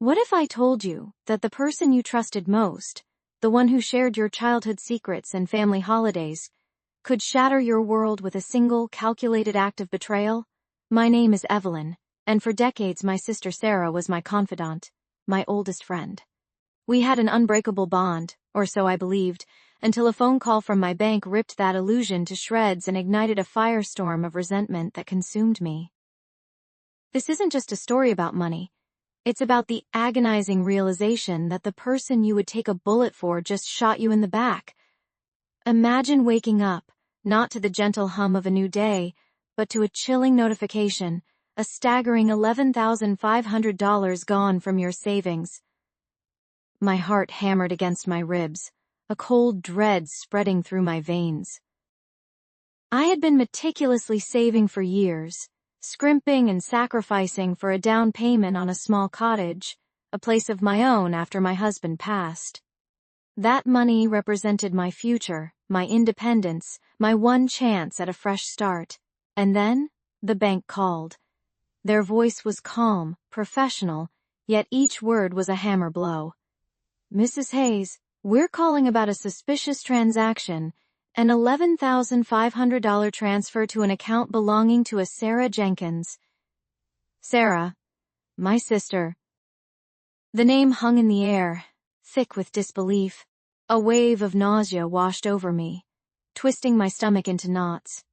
What if I told you that the person you trusted most, the one who shared your childhood secrets and family holidays, could shatter your world with a single calculated act of betrayal? My name is Evelyn, and for decades my sister Sarah was my confidant, my oldest friend. We had an unbreakable bond, or so I believed, until a phone call from my bank ripped that illusion to shreds and ignited a firestorm of resentment that consumed me. This isn't just a story about money. It's about the agonizing realization that the person you would take a bullet for just shot you in the back. Imagine waking up, not to the gentle hum of a new day, but to a chilling notification, a staggering $11,500 gone from your savings. My heart hammered against my ribs, a cold dread spreading through my veins. I had been meticulously saving for years, scrimping and sacrificing for a down payment on a small cottage, a place of my own after my husband passed. That money represented my future, my independence, my one chance at a fresh start. And then, the bank called. Their voice was calm, professional, yet each word was a hammer blow. "Mrs. Hayes, we're calling about a suspicious transaction, an $11,500 transfer to an account belonging to a Sarah Jenkins." Sarah, my sister. The name hung in the air, thick with disbelief. A wave of nausea washed over me, twisting my stomach into knots.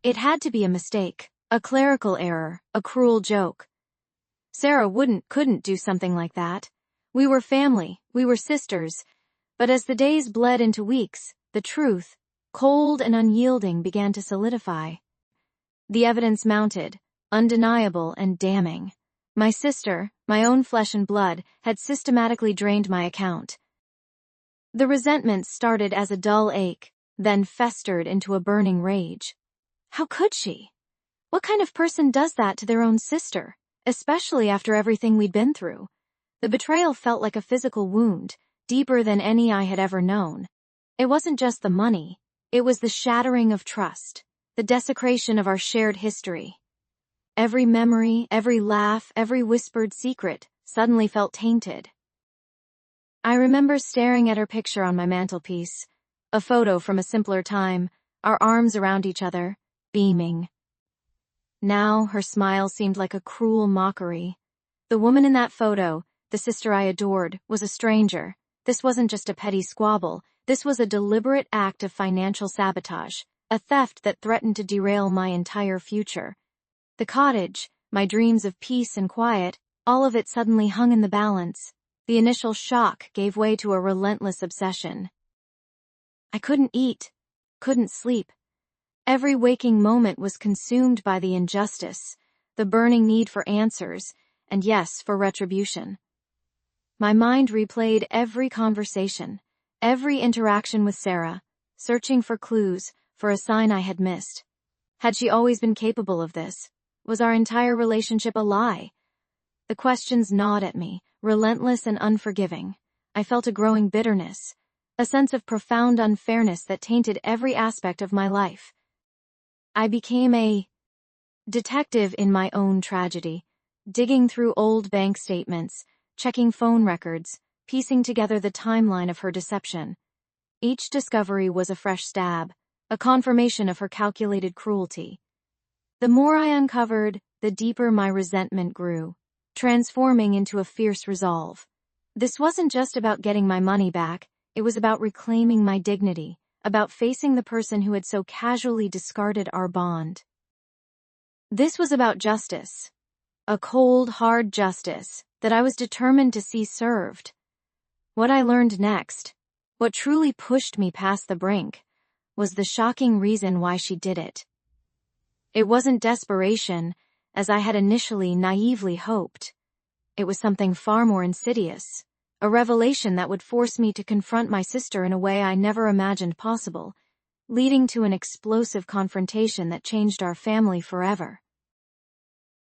It had to be a mistake, a clerical error, a cruel joke. Sarah couldn't do something like that. We were family, we were sisters, but as the days bled into weeks, the truth, cold and unyielding, began to solidify. The evidence mounted, undeniable and damning. My sister, my own flesh and blood, had systematically drained my account. The resentment started as a dull ache, then festered into a burning rage. How could she? What kind of person does that to their own sister, especially after everything we'd been through? The betrayal felt like a physical wound, deeper than any I had ever known. It wasn't just the money. It was the shattering of trust, the desecration of our shared history. Every memory, every laugh, every whispered secret suddenly felt tainted. I remember staring at her picture on my mantelpiece, a photo from a simpler time, our arms around each other, beaming. Now her smile seemed like a cruel mockery. The woman in that photo, the sister I adored, was a stranger. This wasn't just a petty squabble. This was a deliberate act of financial sabotage, a theft that threatened to derail my entire future. The cottage, my dreams of peace and quiet, all of it suddenly hung in the balance. The initial shock gave way to a relentless obsession. I couldn't eat, couldn't sleep. Every waking moment was consumed by the injustice, the burning need for answers, and yes, for retribution. My mind replayed every conversation, every interaction with Sarah, searching for clues, for a sign I had missed. Had she always been capable of this? Was our entire relationship a lie? The questions gnawed at me, relentless and unforgiving. I felt a growing bitterness, a sense of profound unfairness that tainted every aspect of my life. I became a detective in my own tragedy, digging through old bank statements, checking phone records, piecing together the timeline of her deception. Each discovery was a fresh stab, a confirmation of her calculated cruelty. The more I uncovered, the deeper my resentment grew, transforming into a fierce resolve. This wasn't just about getting my money back, it was about reclaiming my dignity, about facing the person who had so casually discarded our bond. This was about justice, a cold, hard justice that I was determined to see served. What I learned next, what truly pushed me past the brink, was the shocking reason why she did it. It wasn't desperation, as I had initially naively hoped. It was something far more insidious, a revelation that would force me to confront my sister in a way I never imagined possible, leading to an explosive confrontation that changed our family forever.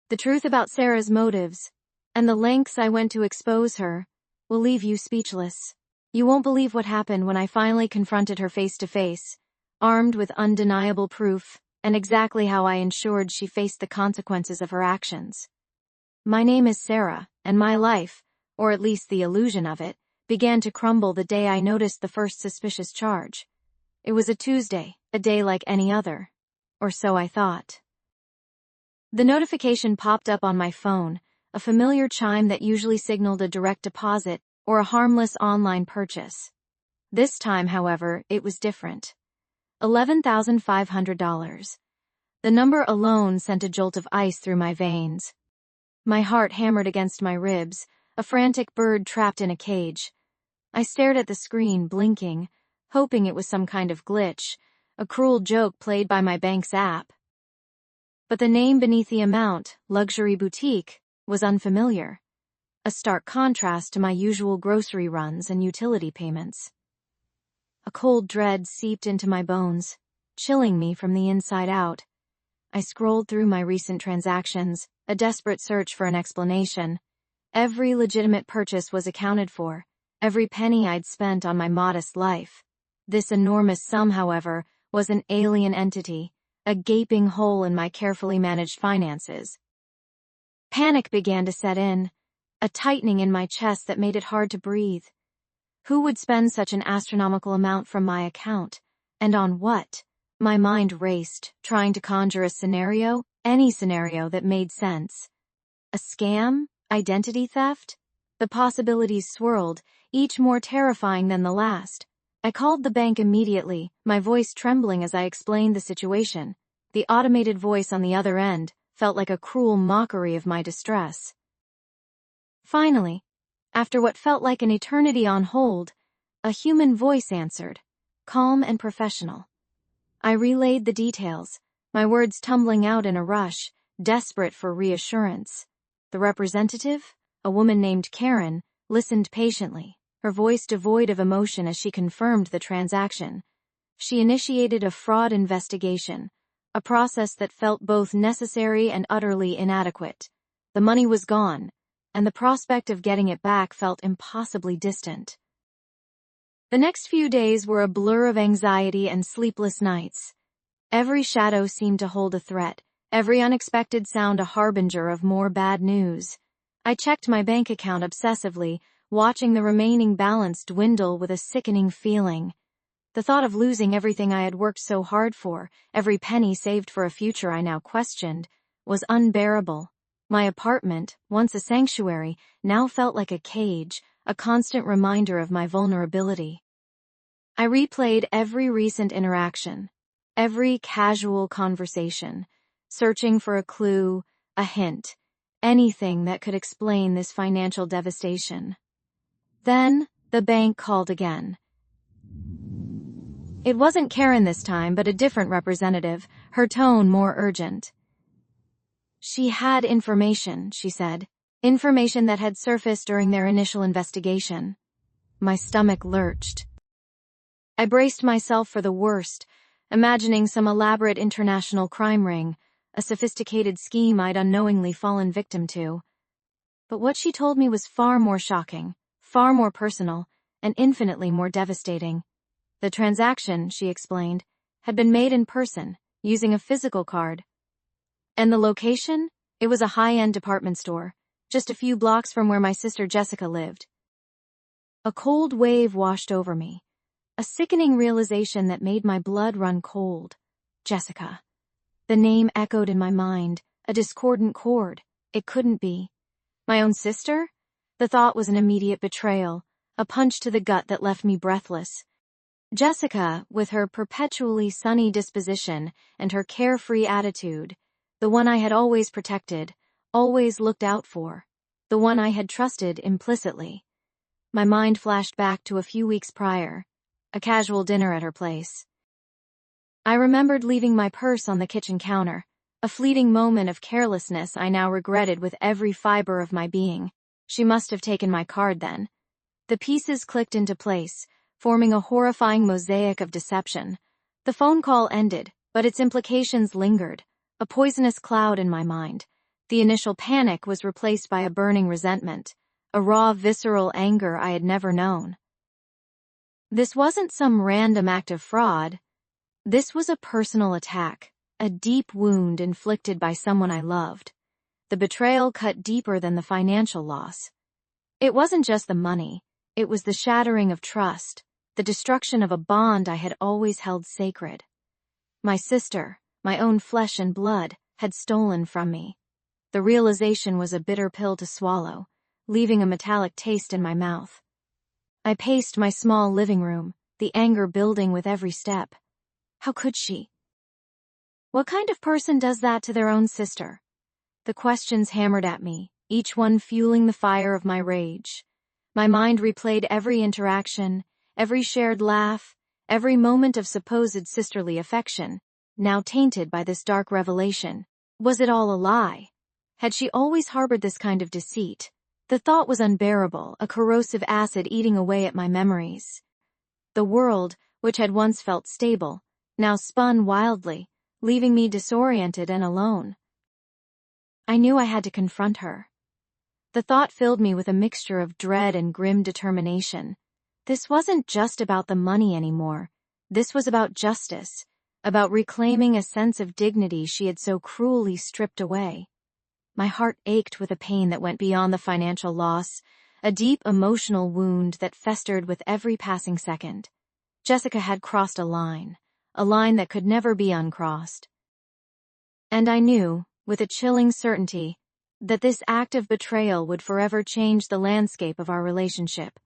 The truth about Sarah's motives, and the lengths I went to expose her, will leave you speechless. You won't believe what happened when I finally confronted her face to face, armed with undeniable proof, and exactly how I ensured she faced the consequences of her actions. My name is Sarah, and my life, or at least the illusion of it, began to crumble the day I noticed the first suspicious charge. It was a Tuesday, a day like any other. Or so I thought. The notification popped up on my phone, a familiar chime that usually signaled a direct deposit or a harmless online purchase. This time, however, it was different. $11,500. The number alone sent a jolt of ice through my veins. My heart hammered against my ribs, a frantic bird trapped in a cage. I stared at the screen, blinking, hoping it was some kind of glitch, a cruel joke played by my bank's app. But the name beneath the amount, Luxury Boutique, was unfamiliar, a stark contrast to my usual grocery runs and utility payments. A cold dread seeped into my bones, chilling me from the inside out. I scrolled through my recent transactions, a desperate search for an explanation. Every legitimate purchase was accounted for, every penny I'd spent on my modest life. This enormous sum, however, was an alien entity, a gaping hole in my carefully managed finances. Panic began to set in, a tightening in my chest that made it hard to breathe. Who would spend such an astronomical amount from my account? And on what? My mind raced, trying to conjure a scenario, any scenario that made sense. A scam? Identity theft? The possibilities swirled, each more terrifying than the last. I called the bank immediately, my voice trembling as I explained the situation. The automated voice on the other end felt like a cruel mockery of my distress. Finally, after what felt like an eternity on hold, a human voice answered, calm and professional. I relayed the details, my words tumbling out in a rush, desperate for reassurance. The representative, a woman named Karen, listened patiently, her voice devoid of emotion as she confirmed the transaction. She initiated a fraud investigation, a process that felt both necessary and utterly inadequate. The money was gone, and the prospect of getting it back felt impossibly distant. The next few days were a blur of anxiety and sleepless nights. Every shadow seemed to hold a threat, every unexpected sound a harbinger of more bad news. I checked my bank account obsessively, watching the remaining balance dwindle with a sickening feeling. The thought of losing everything I had worked so hard for, every penny saved for a future I now questioned, was unbearable. My apartment, once a sanctuary, now felt like a cage, a constant reminder of my vulnerability. I replayed every recent interaction, every casual conversation, searching for a clue, a hint, anything that could explain this financial devastation. Then, the bank called again. It wasn't Karen this time, but a different representative, her tone more urgent. She had information, she said. Information that had surfaced during their initial investigation. My stomach lurched. I braced myself for the worst, imagining some elaborate international crime ring, a sophisticated scheme I'd unknowingly fallen victim to. But what she told me was far more shocking, far more personal, and infinitely more devastating. The transaction, she explained, had been made in person, using a physical card. And the location? It was a high-end department store, just a few blocks from where my sister Jessica lived. A cold wave washed over me, a sickening realization that made my blood run cold. Jessica. The name echoed in my mind, a discordant chord. It couldn't be. My own sister? The thought was an immediate betrayal, a punch to the gut that left me breathless. Jessica, with her perpetually sunny disposition and her carefree attitude, the one I had always protected, always looked out for, the one I had trusted implicitly. My mind flashed back to a few weeks prior, a casual dinner at her place. I remembered leaving my purse on the kitchen counter, a fleeting moment of carelessness I now regretted with every fiber of my being. She must have taken my card then. The pieces clicked into place, forming a horrifying mosaic of deception. The phone call ended, but its implications lingered, a poisonous cloud in my mind. The initial panic was replaced by a burning resentment, a raw, visceral anger I had never known. This wasn't some random act of fraud. This was a personal attack, a deep wound inflicted by someone I loved. The betrayal cut deeper than the financial loss. It wasn't just the money, it was the shattering of trust, the destruction of a bond I had always held sacred. My sister, my own flesh and blood, had stolen from me. The realization was a bitter pill to swallow, leaving a metallic taste in my mouth. I paced my small living room, the anger building with every step. How could she? What kind of person does that to their own sister? The questions hammered at me, each one fueling the fire of my rage. My mind replayed every interaction, every shared laugh, every moment of supposed sisterly affection, now tainted by this dark revelation. Was it all a lie? Had she always harbored this kind of deceit? The thought was unbearable, a corrosive acid eating away at my memories. The world, which had once felt stable, now spun wildly, leaving me disoriented and alone. I knew I had to confront her. The thought filled me with a mixture of dread and grim determination. This wasn't just about the money anymore. This was about justice, about reclaiming a sense of dignity she had so cruelly stripped away. My heart ached with a pain that went beyond the financial loss, a deep emotional wound that festered with every passing second. Jessica had crossed a line that could never be uncrossed. And I knew, with a chilling certainty, that this act of betrayal would forever change the landscape of our relationship.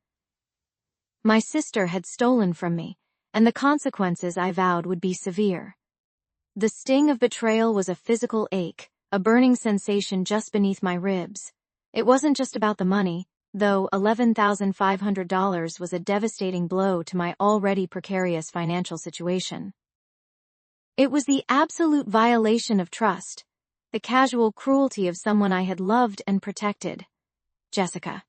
My sister had stolen from me, and the consequences I vowed would be severe. The sting of betrayal was a physical ache, a burning sensation just beneath my ribs. It wasn't just about the money, though $11,500 was a devastating blow to my already precarious financial situation. It was the absolute violation of trust, the casual cruelty of someone I had loved and protected. Jessica.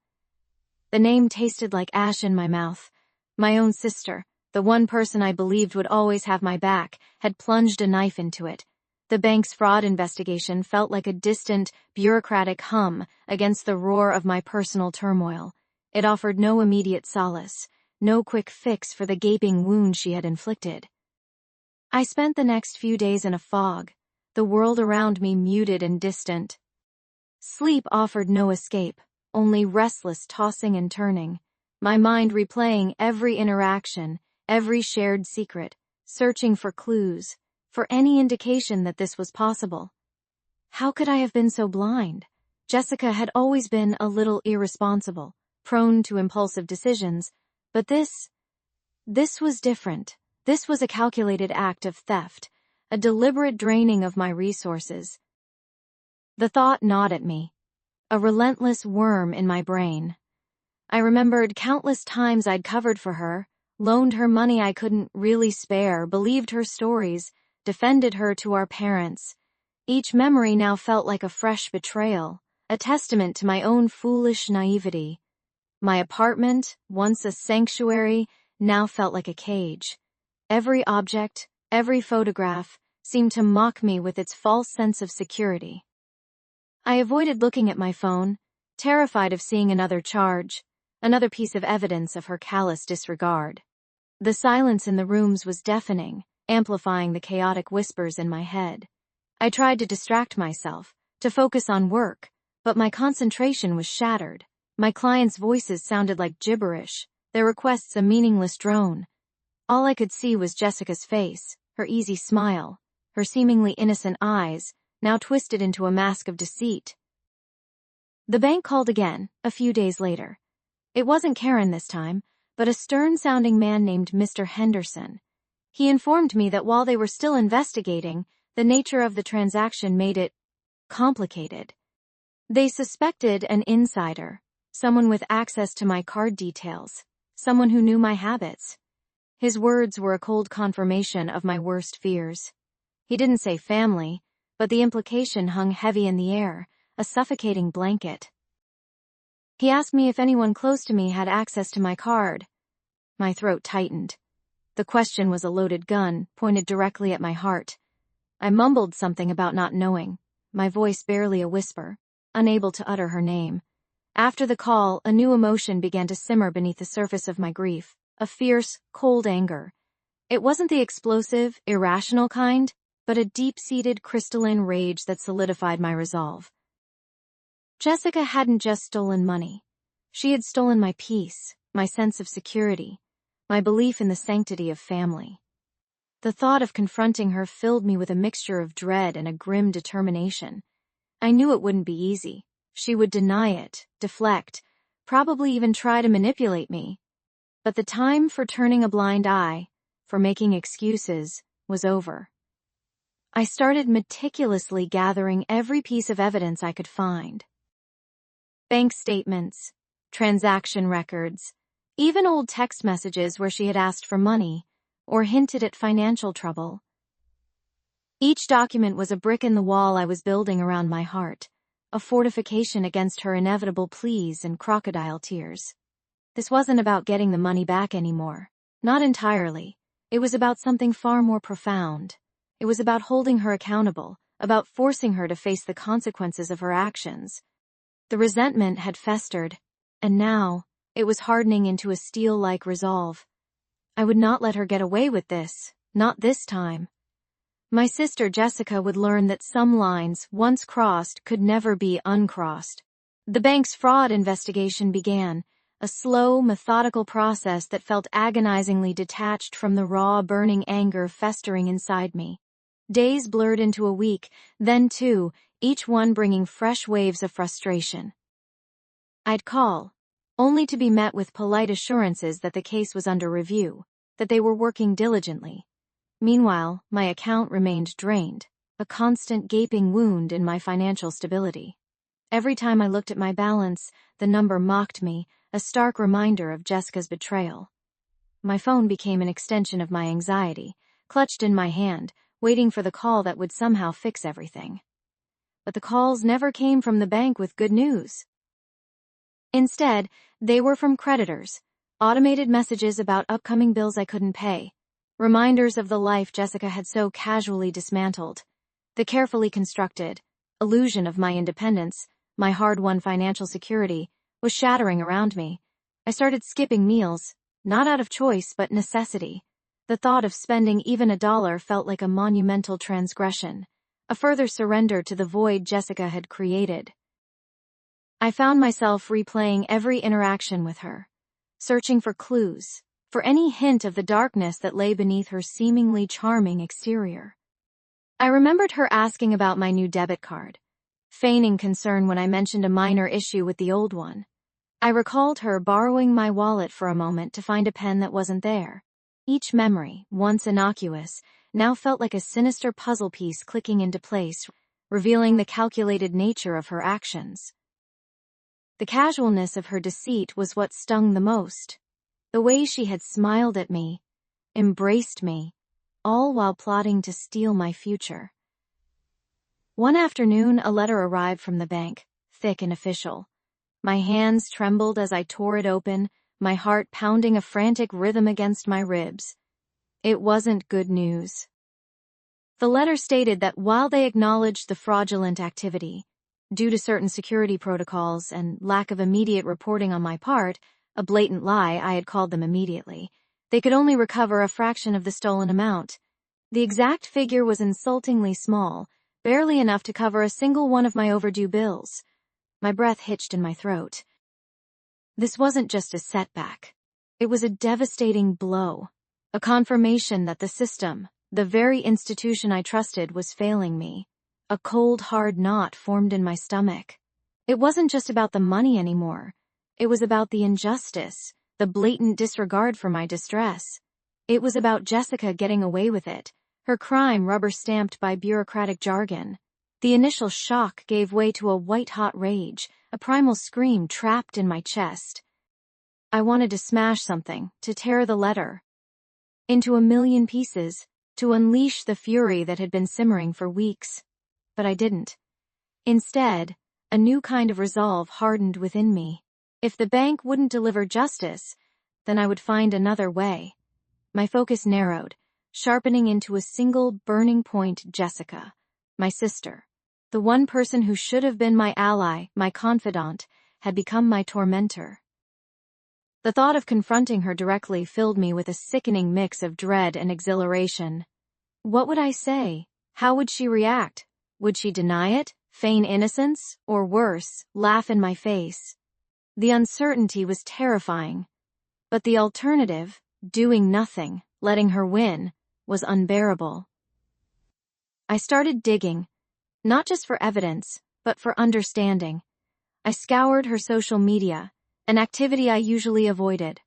The name tasted like ash in my mouth. My own sister, the one person I believed would always have my back, had plunged a knife into it. The bank's fraud investigation felt like a distant, bureaucratic hum against the roar of my personal turmoil. It offered no immediate solace, no quick fix for the gaping wound she had inflicted. I spent the next few days in a fog, the world around me muted and distant. Sleep offered no escape, only restless tossing and turning, my mind replaying every interaction, every shared secret, searching for clues, for any indication that this was possible. How could I have been so blind? Jessica had always been a little irresponsible, prone to impulsive decisions, but this was different. This was a calculated act of theft, a deliberate draining of my resources. The thought gnawed at me, a relentless worm in my brain. I remembered countless times I'd covered for her, loaned her money I couldn't really spare, believed her stories, defended her to our parents. Each memory now felt like a fresh betrayal, a testament to my own foolish naivety. My apartment, once a sanctuary, now felt like a cage. Every object, every photograph, seemed to mock me with its false sense of security. I avoided looking at my phone, terrified of seeing another charge, another piece of evidence of her callous disregard. The silence in the rooms was deafening, amplifying the chaotic whispers in my head. I tried to distract myself, to focus on work, but my concentration was shattered. My clients' voices sounded like gibberish, their requests a meaningless drone. All I could see was Jessica's face, her easy smile, her seemingly innocent eyes, now twisted into a mask of deceit. The bank called again, a few days later. It wasn't Karen this time, but a stern-sounding man named Mr. Henderson. He informed me that while they were still investigating, the nature of the transaction made it complicated. They suspected an insider, someone with access to my card details, someone who knew my habits. His words were a cold confirmation of my worst fears. He didn't say family, but the implication hung heavy in the air, a suffocating blanket. He asked me if anyone close to me had access to my card. My throat tightened. The question was a loaded gun, pointed directly at my heart. I mumbled something about not knowing, my voice barely a whisper, unable to utter her name. After the call, a new emotion began to simmer beneath the surface of my grief. A fierce, cold anger. It wasn't the explosive, irrational kind, but a deep-seated crystalline rage that solidified my resolve. Jessica hadn't just stolen money. She had stolen my peace, my sense of security, my belief in the sanctity of family. The thought of confronting her filled me with a mixture of dread and a grim determination. I knew it wouldn't be easy. She would deny it, deflect, probably even try to manipulate me. But the time for turning a blind eye, for making excuses, was over. I started meticulously gathering every piece of evidence I could find. Bank statements, transaction records, even old text messages where she had asked for money or hinted at financial trouble. Each document was a brick in the wall I was building around my heart, a fortification against her inevitable pleas and crocodile tears. This wasn't about getting the money back anymore. Not entirely. It was about something far more profound. It was about holding her accountable, about forcing her to face the consequences of her actions. The resentment had festered, and now it was hardening into a steel-like resolve. I would not let her get away with this, not this time. My sister Jessica would learn that some lines, once crossed, could never be uncrossed. The bank's fraud investigation began, a slow, methodical process that felt agonizingly detached from the raw, burning anger festering inside me. Days blurred into a week, then two, each one bringing fresh waves of frustration. I'd call, only to be met with polite assurances that the case was under review, that they were working diligently. Meanwhile, my account remained drained, a constant gaping wound in my financial stability. Every time I looked at my balance, the number mocked me, a stark reminder of Jessica's betrayal. My phone became an extension of my anxiety, clutched in my hand, waiting for the call that would somehow fix everything. But the calls never came from the bank with good news. Instead, they were from creditors, automated messages about upcoming bills I couldn't pay, reminders of the life Jessica had so casually dismantled. The carefully constructed illusion of my independence, my hard-won financial security, was shattering around me. I started skipping meals, not out of choice but necessity. The thought of spending even $1 felt like a monumental transgression, a further surrender to the void Jessica had created. I found myself replaying every interaction with her, searching for clues, for any hint of the darkness that lay beneath her seemingly charming exterior. I remembered her asking about my new debit card, feigning concern when I mentioned a minor issue with the old one. I recalled her borrowing my wallet for a moment to find a pen that wasn't there. Each memory, once innocuous, now felt like a sinister puzzle piece clicking into place, revealing the calculated nature of her actions. The casualness of her deceit was what stung the most. The way she had smiled at me, embraced me, all while plotting to steal my future. One afternoon, a letter arrived from the bank, thick and official. My hands trembled as I tore it open, my heart pounding a frantic rhythm against my ribs. It wasn't good news. The letter stated that while they acknowledged the fraudulent activity, due to certain security protocols and lack of immediate reporting on my part, a blatant lie, I had called them immediately, they could only recover a fraction of the stolen amount. The exact figure was insultingly small, barely enough to cover a single one of my overdue bills. My breath hitched in my throat. This wasn't just a setback. It was a devastating blow, a confirmation that the system, the very institution I trusted, was failing me. A cold, hard knot formed in my stomach. It wasn't just about the money anymore. It was about the injustice, the blatant disregard for my distress. It was about Jessica getting away with it, her crime rubber-stamped by bureaucratic jargon. The initial shock gave way to a white-hot rage, a primal scream trapped in my chest. I wanted to smash something, to tear the letter into a million pieces, to unleash the fury that had been simmering for weeks. But I didn't. Instead, a new kind of resolve hardened within me. If the bank wouldn't deliver justice, then I would find another way. My focus narrowed, sharpening into a single burning point: Jessica, my sister. The one person who should have been my ally, my confidant, had become my tormentor. The thought of confronting her directly filled me with a sickening mix of dread and exhilaration. What would I say? How would she react? Would she deny it, feign innocence, or worse, laugh in my face? The uncertainty was terrifying, but the alternative, doing nothing, letting her win, was unbearable. I started digging, not just for evidence, but for understanding. I scoured her social media, an activity I usually avoided.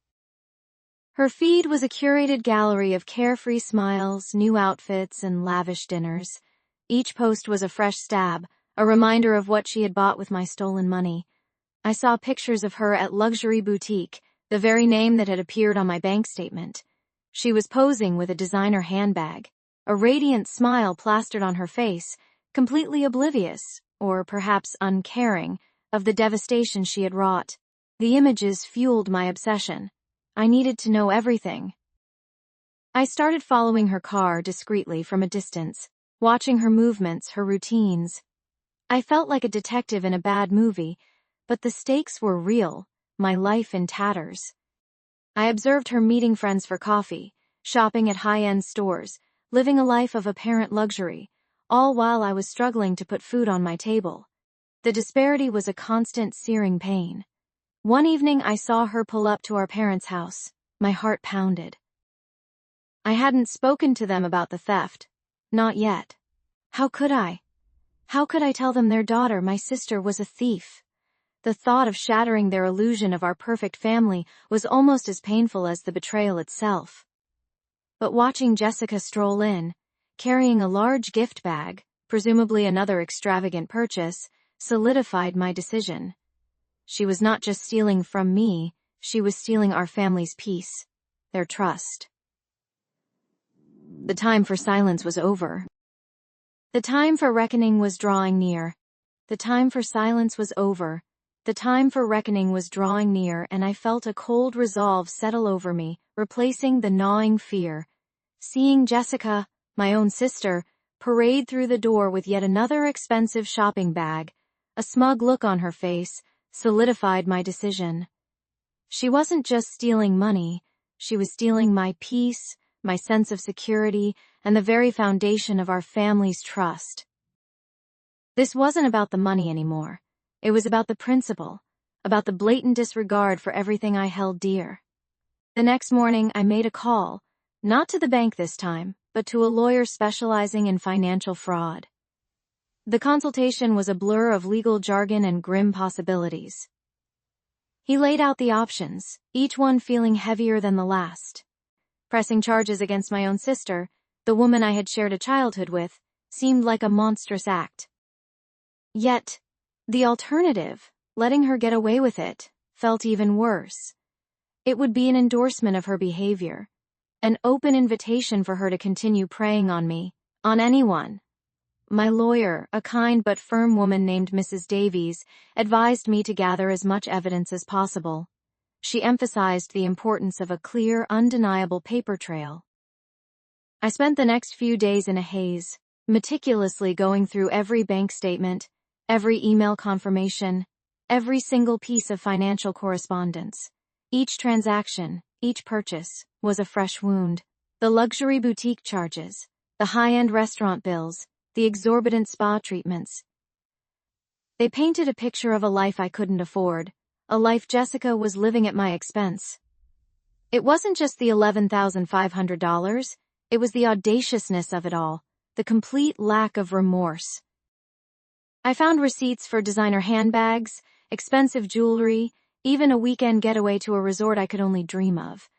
Her feed was a curated gallery of carefree smiles, new outfits, and lavish dinners. Each post was a fresh stab, a reminder of what she had bought with my stolen money. I saw pictures of her at luxury boutique, the very name that had appeared on my bank statement. She was posing with a designer handbag, a radiant smile plastered on her face, completely oblivious, or perhaps uncaring, of the devastation she had wrought. The images fueled my obsession. I needed to know everything. I started following her car discreetly from a distance, watching her movements, her routines. I felt like a detective in a bad movie, but the stakes were real, my life in tatters. I observed her meeting friends for coffee, shopping at high-end stores, living a life of apparent luxury, all while I was struggling to put food on my table. The disparity was a constant searing pain. One evening I saw her pull up to our parents' house. My heart pounded. I hadn't spoken to them about the theft. Not yet. How could I? How could I tell them their daughter, my sister, was a thief? The thought of shattering their illusion of our perfect family was almost as painful as the betrayal itself. But watching Jessica stroll in, carrying a large gift bag, presumably another extravagant purchase, solidified my decision. She was not just stealing from me, she was stealing our family's peace, their trust. The time for silence was over. The time for reckoning was drawing near. The time for silence was over. The time for reckoning was drawing near, and I felt a cold resolve settle over me, replacing the gnawing fear. Seeing Jessica, my own sister, parade through the door with yet another expensive shopping bag, a smug look on her face, solidified my decision. She wasn't just stealing money, she was stealing my peace, my sense of security, and the very foundation of our family's trust. This wasn't about the money anymore. It was about the principle, about the blatant disregard for everything I held dear. The next morning I made a call, not to the bank this time, but to a lawyer specializing in financial fraud. The consultation was a blur of legal jargon and grim possibilities. He laid out the options, each one feeling heavier than the last. Pressing charges against my own sister, the woman I had shared a childhood with, seemed like a monstrous act. Yet, the alternative, letting her get away with it, felt even worse. It would be an endorsement of her behavior, an open invitation for her to continue preying on me, on anyone. My lawyer, a kind but firm woman named Mrs. Davies, advised me to gather as much evidence as possible. She emphasized the importance of a clear, undeniable paper trail. I spent the next few days in a haze, meticulously going through every bank statement, every email confirmation, every single piece of financial correspondence. Each transaction, each purchase, was a fresh wound. The luxury boutique charges, the high-end restaurant bills, the exorbitant spa treatments. They painted a picture of a life I couldn't afford, a life Jessica was living at my expense. It wasn't just the $11,500, it was the audaciousness of it all, the complete lack of remorse. I found receipts for designer handbags, expensive jewelry, even a weekend getaway to a resort I could only dream of.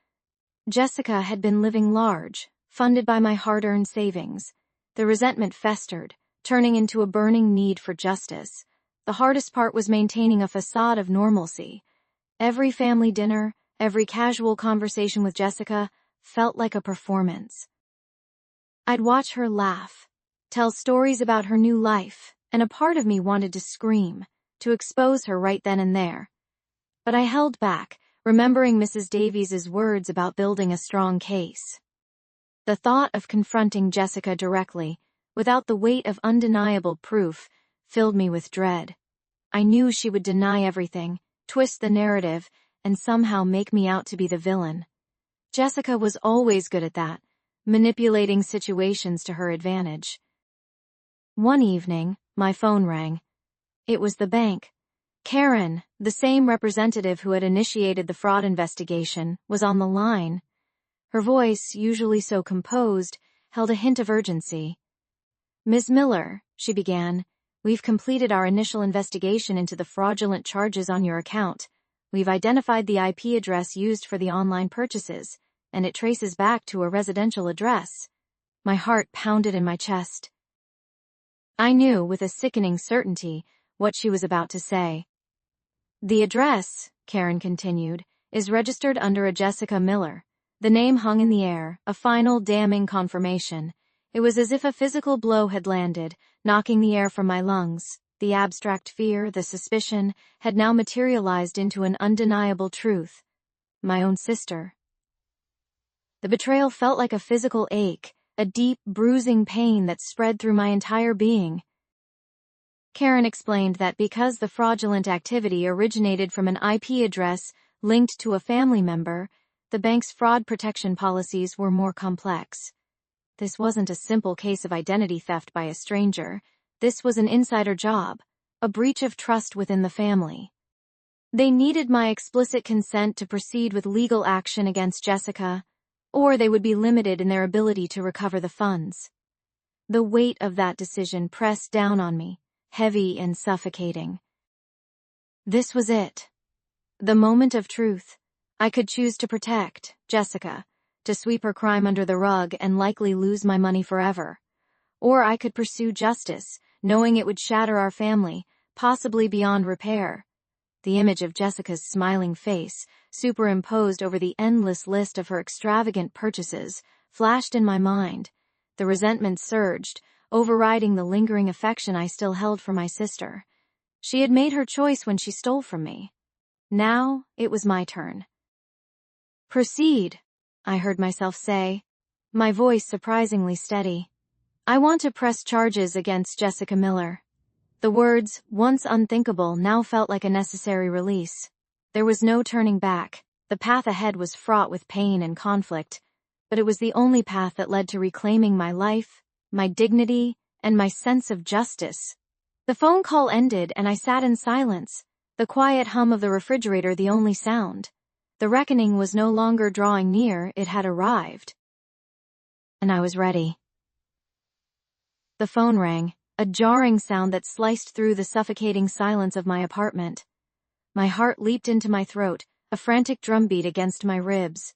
Jessica had been living large, funded by my hard-earned savings. The resentment festered, turning into a burning need for justice. The hardest part was maintaining a facade of normalcy. Every family dinner, every casual conversation with Jessica felt like a performance. I'd watch her laugh, tell stories about her new life, and a part of me wanted to scream, to expose her right then and there. But I held back, remembering Mrs. Davies's words about building a strong case. The thought of confronting Jessica directly, without the weight of undeniable proof, filled me with dread. I knew she would deny everything, twist the narrative, and somehow make me out to be the villain. Jessica was always good at that, manipulating situations to her advantage. One evening, my phone rang. It was the bank. Karen, The same representative who had initiated the fraud investigation was on the line. Her voice, usually so composed, held a hint of urgency. "Ms. Miller," she began, "we've completed our initial investigation into the fraudulent charges on your account. We've identified the IP address used for the online purchases, and it traces back to a residential address." My heart pounded in my chest. I knew, with a sickening certainty, what she was about to say. "The address," Karen continued, "is registered under a Jessica Miller." The name hung in the air, a final damning confirmation. It was as if a physical blow had landed, knocking the air from my lungs. The abstract fear, the suspicion, had now materialized into an undeniable truth. My own sister. The betrayal felt like a physical ache, a deep, bruising pain that spread through my entire being. Karen explained that because the fraudulent activity originated from an IP address linked to a family member, the bank's fraud protection policies were more complex. This wasn't a simple case of identity theft by a stranger. This was an insider job, a breach of trust within the family. They needed my explicit consent to proceed with legal action against Jessica, or they would be limited in their ability to recover the funds. The weight of that decision pressed down on me, heavy and suffocating. This was it. The moment of truth. I could choose to protect Jessica, to sweep her crime under the rug and likely lose my money forever. Or I could pursue justice, knowing it would shatter our family, possibly beyond repair. The image of Jessica's smiling face, superimposed over the endless list of her extravagant purchases, flashed in my mind. The resentment surged, overriding the lingering affection I still held for my sister. She had made her choice when she stole from me. Now it was my turn. "Proceed," I heard myself say, my voice surprisingly steady. "I want to press charges against Jessica Miller." The words, once unthinkable, now felt like a necessary release. There was no turning back. The path ahead was fraught with pain and conflict, but it was the only path that led to reclaiming my life, my dignity, and my sense of justice. The phone call ended and I sat in silence, the quiet hum of the refrigerator the only sound. The reckoning was no longer drawing near, it had arrived. And I was ready. The phone rang, a jarring sound that sliced through the suffocating silence of my apartment. My heart leaped into my throat, a frantic drumbeat against my ribs.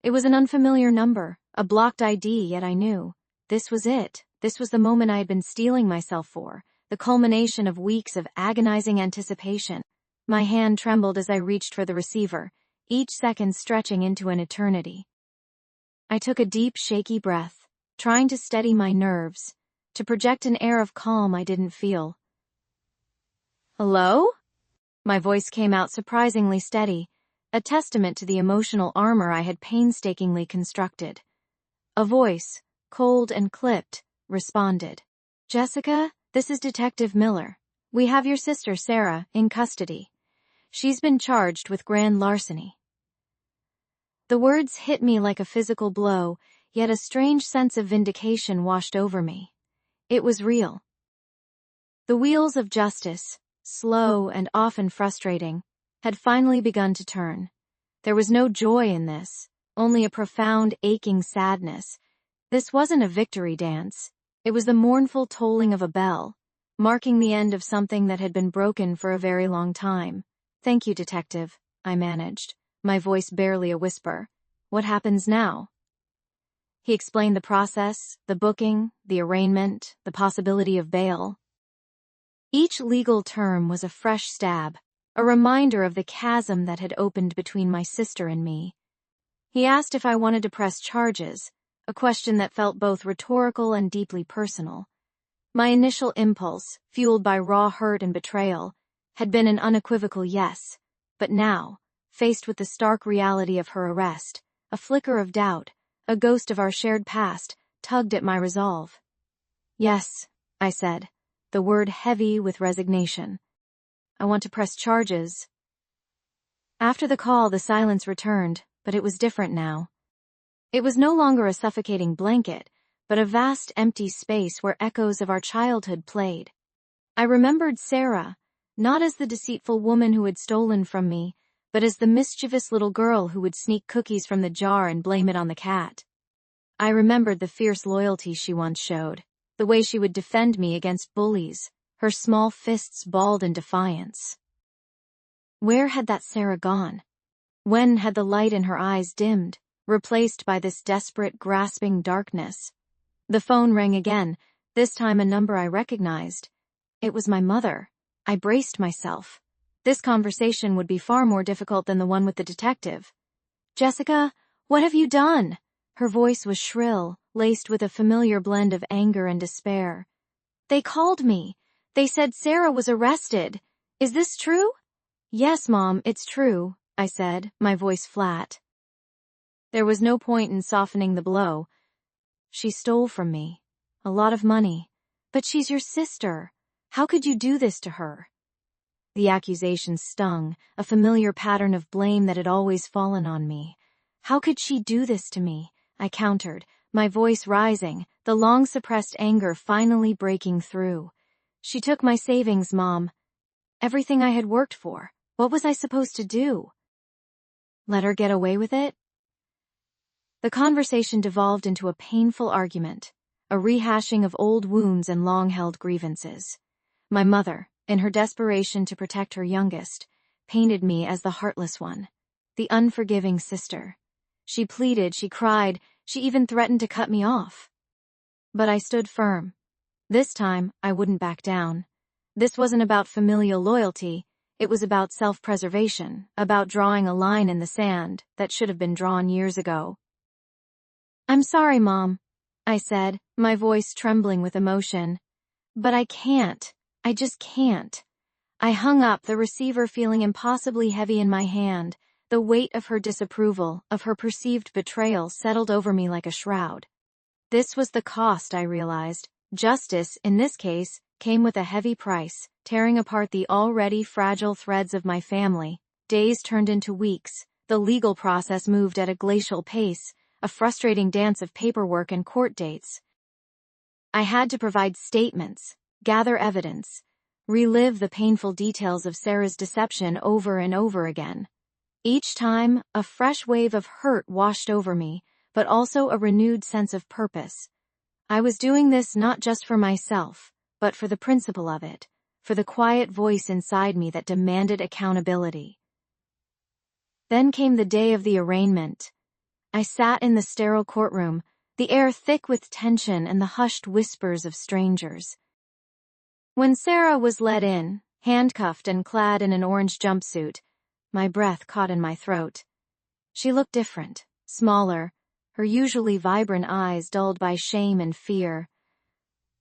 It was an unfamiliar number, a blocked ID, yet I knew. This was it. This was the moment I had been steeling myself for, the culmination of weeks of agonizing anticipation. My hand trembled as I reached for the receiver, each second stretching into an eternity. I took a deep, shaky breath, trying to steady my nerves, to project an air of calm I didn't feel. "Hello?" My voice came out surprisingly steady, a testament to the emotional armor I had painstakingly constructed. A voice, cold and clipped, responded. "Jessica, this is Detective Miller. We have your sister, Sarah, in custody. She's been charged with grand larceny." The words hit me like a physical blow, yet a strange sense of vindication washed over me. It was real. The wheels of justice, slow and often frustrating, had finally begun to turn. There was no joy in this, only a profound, aching sadness. This wasn't a victory dance. It was the mournful tolling of a bell, marking the end of something that had been broken for a very long time. "Thank you, Detective," I managed, my voice barely a whisper. "What happens now?" He explained the process, the booking, the arraignment, the possibility of bail. Each legal term was a fresh stab, a reminder of the chasm that had opened between my sister and me. He asked if I wanted to press charges, a question that felt both rhetorical and deeply personal. My initial impulse, fueled by raw hurt and betrayal, had been an unequivocal yes, but now, faced with the stark reality of her arrest, a flicker of doubt, a ghost of our shared past, tugged at my resolve. "Yes," I said, the word heavy with resignation. "I want to press charges." After the call, the silence returned, but it was different now. It was no longer a suffocating blanket, but a vast empty space where echoes of our childhood played. I remembered Sarah, not as the deceitful woman who had stolen from me, but as the mischievous little girl who would sneak cookies from the jar and blame it on the cat. I remembered the fierce loyalty she once showed, the way she would defend me against bullies, her small fists balled in defiance. Where had that Sarah gone? When had the light in her eyes dimmed, replaced by this desperate, grasping darkness? The phone rang again, this time a number I recognized. It was my mother. I braced myself. This conversation would be far more difficult than the one with the detective. "Jessica, what have you done?" Her voice was shrill, laced with a familiar blend of anger and despair. "They called me. They said Sarah was arrested. Is this true?" "Yes, Mom, it's true," I said, my voice flat. There was no point in softening the blow. "She stole from me. A lot of money. But she's your sister. How could you do this to her?" The accusation stung, a familiar pattern of blame that had always fallen on me. "How could she do this to me?" I countered, my voice rising, the long-suppressed anger finally breaking through. "She took my savings, Mom. Everything I had worked for. What was I supposed to do? Let her get away with it?" The conversation devolved into a painful argument, a rehashing of old wounds and long-held grievances. My mother, in her desperation to protect her youngest, painted me as the heartless one, the unforgiving sister. She pleaded, she cried, she even threatened to cut me off. But I stood firm. This time, I wouldn't back down. This wasn't about familial loyalty, it was about self-preservation, about drawing a line in the sand that should have been drawn years ago. "I'm sorry, Mom," I said, my voice trembling with emotion. "But I can't. I just can't." I hung up the receiver feeling impossibly heavy in my hand. The weight of her disapproval, of her perceived betrayal settled over me like a shroud. This was the cost, I realized. Justice, in this case, came with a heavy price, tearing apart the already fragile threads of my family. Days turned into weeks. The legal process moved at a glacial pace, a frustrating dance of paperwork and court dates. I had to provide statements, gather evidence, relive the painful details of Sarah's deception over and over again. Each time, a fresh wave of hurt washed over me, but also a renewed sense of purpose. I was doing this not just for myself, but for the principle of it, for the quiet voice inside me that demanded accountability. Then came the day of the arraignment. I sat in the sterile courtroom, the air thick with tension and the hushed whispers of strangers. When Sarah was led in, handcuffed and clad in an orange jumpsuit, my breath caught in my throat. She looked different, smaller, her usually vibrant eyes dulled by shame and fear.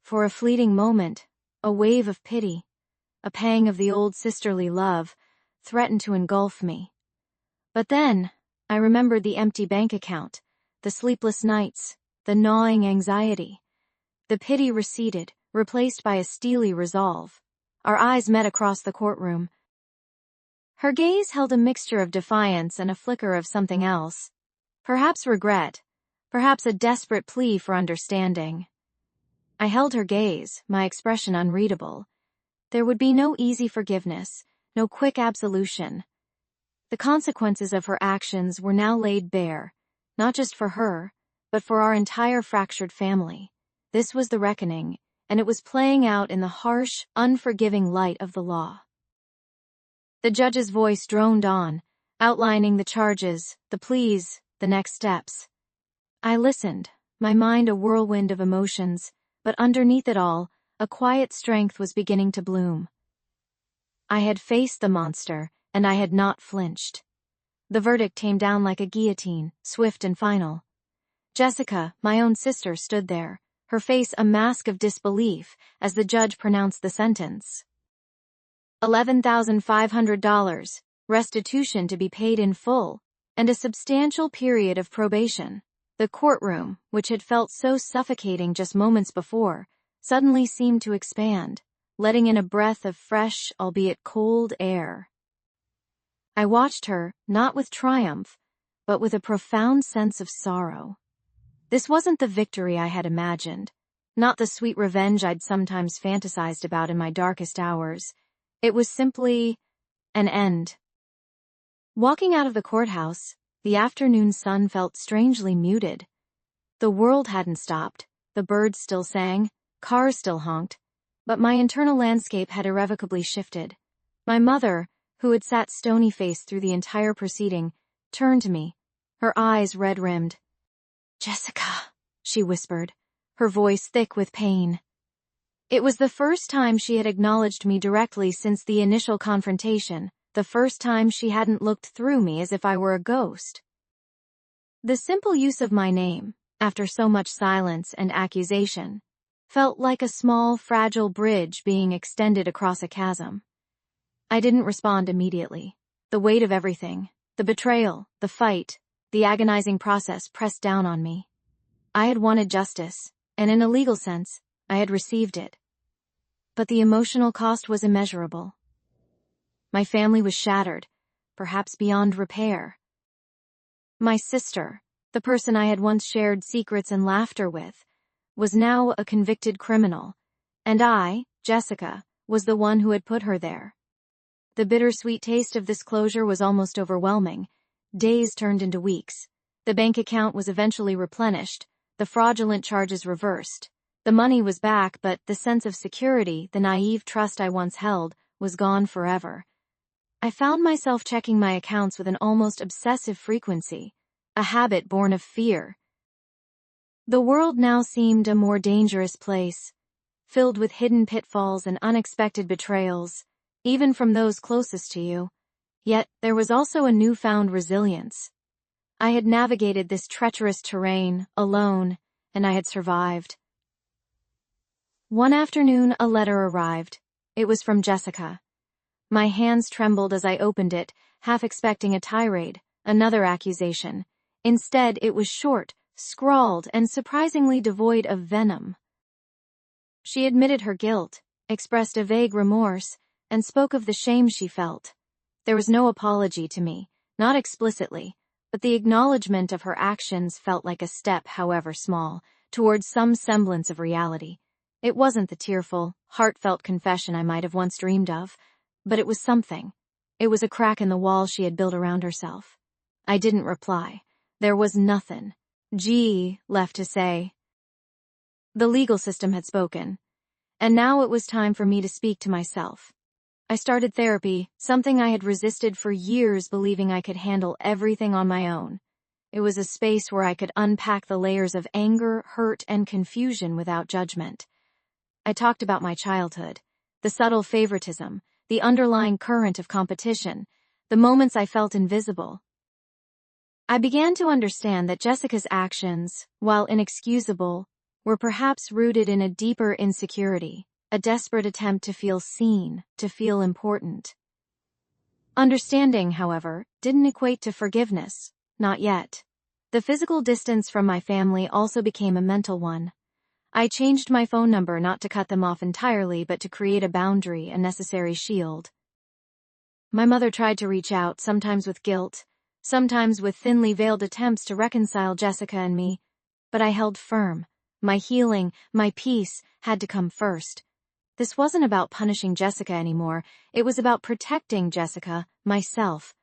For a fleeting moment, a wave of pity, a pang of the old sisterly love, threatened to engulf me. But then, I remembered the empty bank account, the sleepless nights, the gnawing anxiety. The pity receded, replaced by a steely resolve. Our eyes met across the courtroom. Her gaze held a mixture of defiance and a flicker of something else. Perhaps regret, perhaps a desperate plea for understanding. I held her gaze, my expression unreadable. There would be no easy forgiveness, no quick absolution. The consequences of her actions were now laid bare, not just for her, but for our entire fractured family. This was the reckoning, and it was playing out in the harsh, unforgiving light of the law. The judge's voice droned on, outlining the charges, the pleas, the next steps. I listened, my mind a whirlwind of emotions, but underneath it all, a quiet strength was beginning to bloom. I had faced the monster, and I had not flinched. The verdict came down like a guillotine, swift and final. Jessica, my own sister, stood there, her face a mask of disbelief as the judge pronounced the sentence. $11,500, restitution to be paid in full, and a substantial period of probation. The courtroom, which had felt so suffocating just moments before, suddenly seemed to expand, letting in a breath of fresh, albeit cold, air. I watched her, not with triumph, but with a profound sense of sorrow. This wasn't the victory I had imagined, not the sweet revenge I'd sometimes fantasized about in my darkest hours. It was simply an end. Walking out of the courthouse, the afternoon sun felt strangely muted. The world hadn't stopped, the birds still sang, cars still honked, but my internal landscape had irrevocably shifted. My mother, who had sat stony-faced through the entire proceeding, turned to me, her eyes red-rimmed. "Jessica," she whispered, her voice thick with pain. It was the first time she had acknowledged me directly since the initial confrontation, the first time she hadn't looked through me as if I were a ghost. The simple use of my name, after so much silence and accusation, felt like a small, fragile bridge being extended across a chasm. I didn't respond immediately. The weight of everything, the betrayal, the fight, the agonizing process pressed down on me. I had wanted justice, and in a legal sense, I had received it. But the emotional cost was immeasurable. My family was shattered, perhaps beyond repair. My sister, the person I had once shared secrets and laughter with, was now a convicted criminal, and I, Jessica, was the one who had put her there. The bittersweet taste of this closure was almost overwhelming. Days turned into weeks. The bank account was eventually replenished, the fraudulent charges reversed. The money was back, but the sense of security, the naive trust I once held, was gone forever. I found myself checking my accounts with an almost obsessive frequency, a habit born of fear. The world now seemed a more dangerous place, filled with hidden pitfalls and unexpected betrayals, even from those closest to you. Yet there was also a newfound resilience. I had navigated this treacherous terrain alone, and I had survived. One afternoon, a letter arrived. It was from Jessica. My hands trembled as I opened it, half expecting a tirade, another accusation. Instead, it was short, scrawled, and surprisingly devoid of venom. She admitted her guilt, expressed a vague remorse, and spoke of the shame she felt. There was no apology to me, not explicitly, but the acknowledgement of her actions felt like a step, however small, towards some semblance of reality. It wasn't the tearful, heartfelt confession I might have once dreamed of, but it was something. It was a crack in the wall she had built around herself. I didn't reply. There was nothing left to say. The legal system had spoken, and now it was time for me to speak to myself. I started therapy, something I had resisted for years, believing I could handle everything on my own. It was a space where I could unpack the layers of anger, hurt, and confusion without judgment. I talked about my childhood, the subtle favoritism, the underlying current of competition, the moments I felt invisible. I began to understand that Jessica's actions, while inexcusable, were perhaps rooted in a deeper insecurity, a desperate attempt to feel seen, to feel important. Understanding, however, didn't equate to forgiveness, not yet. The physical distance from my family also became a mental one. I changed my phone number not to cut them off entirely, but to create a boundary, a necessary shield. My mother tried to reach out, sometimes with guilt, sometimes with thinly veiled attempts to reconcile Jessica and me, but I held firm. My healing, my peace, had to come first. This wasn't about punishing Jessica anymore, it was about protecting Jessica, myself.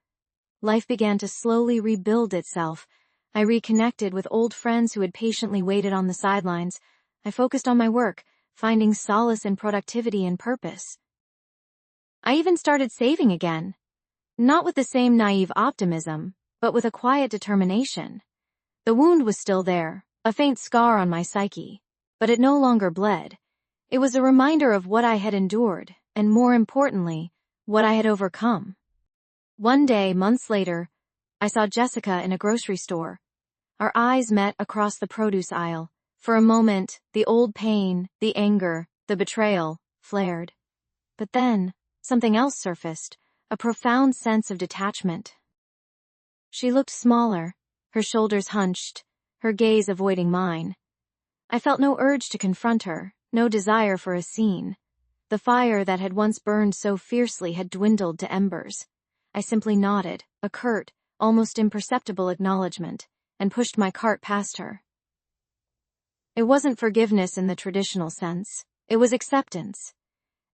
Life began to slowly rebuild itself. I reconnected with old friends who had patiently waited on the sidelines. I focused on my work, finding solace in productivity and purpose. I even started saving again. Not with the same naive optimism, but with a quiet determination. The wound was still there, a faint scar on my psyche, but it no longer bled. It was a reminder of what I had endured, and more importantly, what I had overcome. One day, months later, I saw Jessica in a grocery store. Our eyes met across the produce aisle. For a moment, the old pain, the anger, the betrayal, flared. But then, something else surfaced, a profound sense of detachment. She looked smaller, her shoulders hunched, her gaze avoiding mine. I felt no urge to confront her, no desire for a scene. The fire that had once burned so fiercely had dwindled to embers. I simply nodded, a curt, almost imperceptible acknowledgement, and pushed my cart past her. It wasn't forgiveness in the traditional sense. It was acceptance.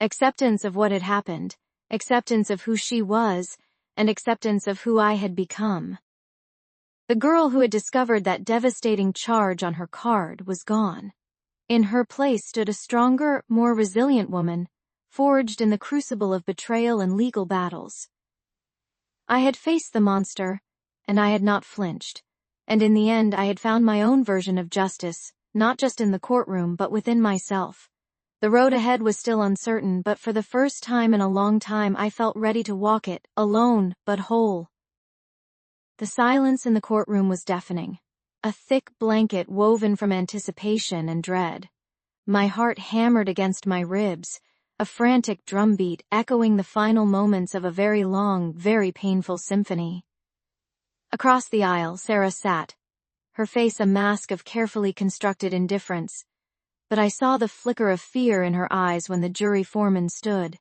Acceptance of what had happened, acceptance of who she was, and acceptance of who I had become. The girl who had discovered that devastating charge on her card was gone. In her place stood a stronger, more resilient woman, forged in the crucible of betrayal and legal battles. I had faced the monster, and I had not flinched, and in the end I had found my own version of justice, not just in the courtroom but within myself. The road ahead was still uncertain, but for the first time in a long time I felt ready to walk it, alone but whole. The silence in the courtroom was deafening, a thick blanket woven from anticipation and dread. My heart hammered against my ribs, a frantic drumbeat echoing the final moments of a very long, very painful symphony. Across the aisle, Sarah sat, her face a mask of carefully constructed indifference, but I saw the flicker of fear in her eyes when the jury foreman stood.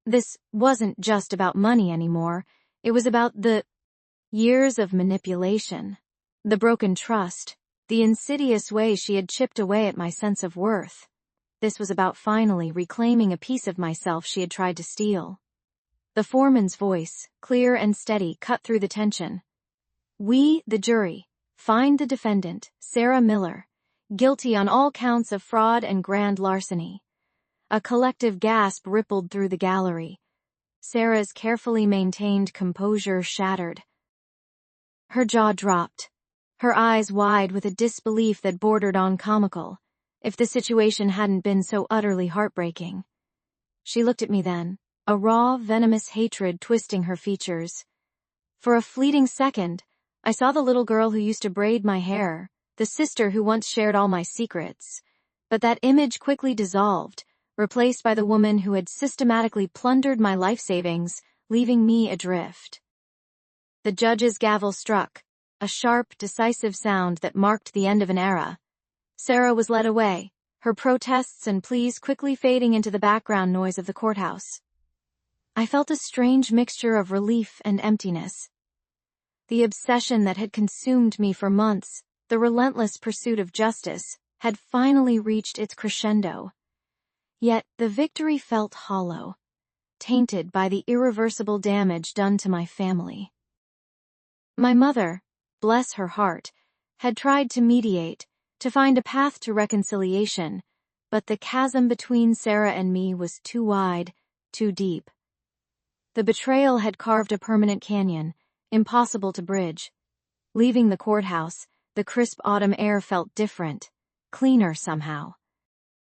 This wasn't just about money anymore, it was about the years of manipulation, the broken trust, the insidious way she had chipped away at my sense of worth. This was about finally reclaiming a piece of myself she had tried to steal. The foreman's voice, clear and steady, cut through the tension. We, the jury, find the defendant, Sarah Miller, guilty on all counts of fraud and grand larceny. A collective gasp rippled through the gallery. Sarah's carefully maintained composure shattered. Her jaw dropped, her eyes wide with a disbelief that bordered on comical, if the situation hadn't been so utterly heartbreaking. She looked at me then, a raw, venomous hatred twisting her features. For a fleeting second, I saw the little girl who used to braid my hair, the sister who once shared all my secrets. But that image quickly dissolved, replaced by the woman who had systematically plundered my life savings, leaving me adrift. The judge's gavel struck, a sharp, decisive sound that marked the end of an era. Sarah was led away, her protests and pleas quickly fading into the background noise of the courthouse. I felt a strange mixture of relief and emptiness. The obsession that had consumed me for months, the relentless pursuit of justice, had finally reached its crescendo. Yet the victory felt hollow, tainted by the irreversible damage done to my family. My mother, bless her heart, had tried to mediate, to find a path to reconciliation, but the chasm between Sarah and me was too wide, too deep. The betrayal had carved a permanent canyon, impossible to bridge. Leaving the courthouse, the crisp autumn air felt different, cleaner somehow.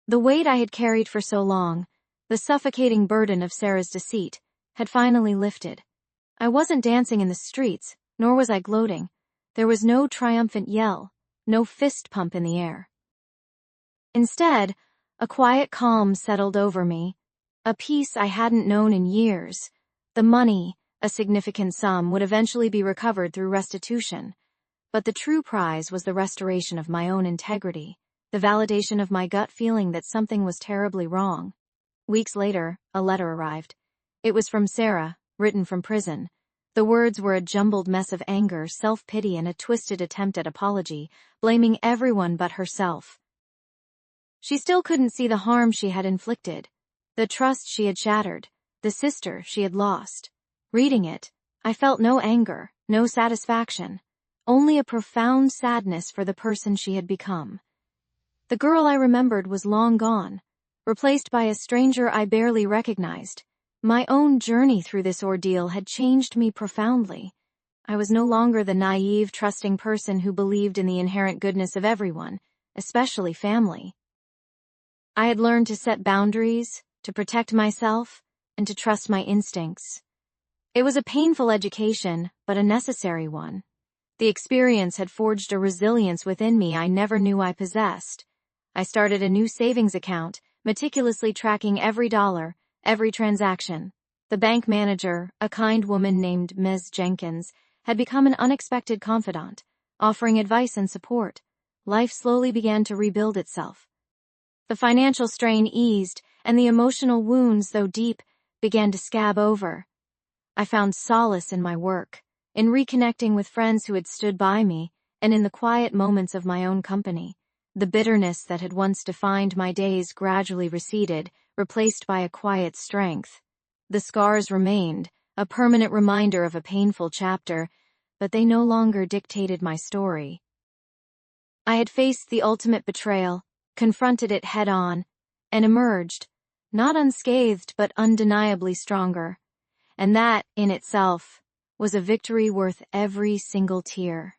The weight I had carried for so long, the suffocating burden of Sarah's deceit, had finally lifted. I wasn't dancing in the streets, nor was I gloating. There was no triumphant yell, no fist pump in the air. Instead, a quiet calm settled over me, a peace I hadn't known in years. The money, a significant sum, would eventually be recovered through restitution. But the true prize was the restoration of my own integrity, the validation of my gut feeling that something was terribly wrong. Weeks later, a letter arrived. It was from Sarah, written from prison. The words were a jumbled mess of anger, self-pity, and a twisted attempt at apology, blaming everyone but herself. She still couldn't see the harm she had inflicted, the trust she had shattered, the sister she had lost. Reading it, I felt no anger, no satisfaction, only a profound sadness for the person she had become. The girl I remembered was long gone, replaced by a stranger I barely recognized. My own journey through this ordeal had changed me profoundly. I was no longer the naive, trusting person who believed in the inherent goodness of everyone, especially family. I had learned to set boundaries, to protect myself, and to trust my instincts. It was a painful education, but a necessary one. The experience had forged a resilience within me I never knew I possessed. I started a new savings account, meticulously tracking every dollar, every transaction. The bank manager, a kind woman named Ms. Jenkins, had become an unexpected confidant, offering advice and support. Life slowly began to rebuild itself. The financial strain eased, and the emotional wounds, though deep, began to scab over. I found solace in my work, in reconnecting with friends who had stood by me, and in the quiet moments of my own company. The bitterness that had once defined my days gradually receded, replaced by a quiet strength. The scars remained, a permanent reminder of a painful chapter, but they no longer dictated my story. I had faced the ultimate betrayal, confronted it head-on, and emerged, not unscathed but undeniably stronger. And that, in itself, was a victory worth every single tear.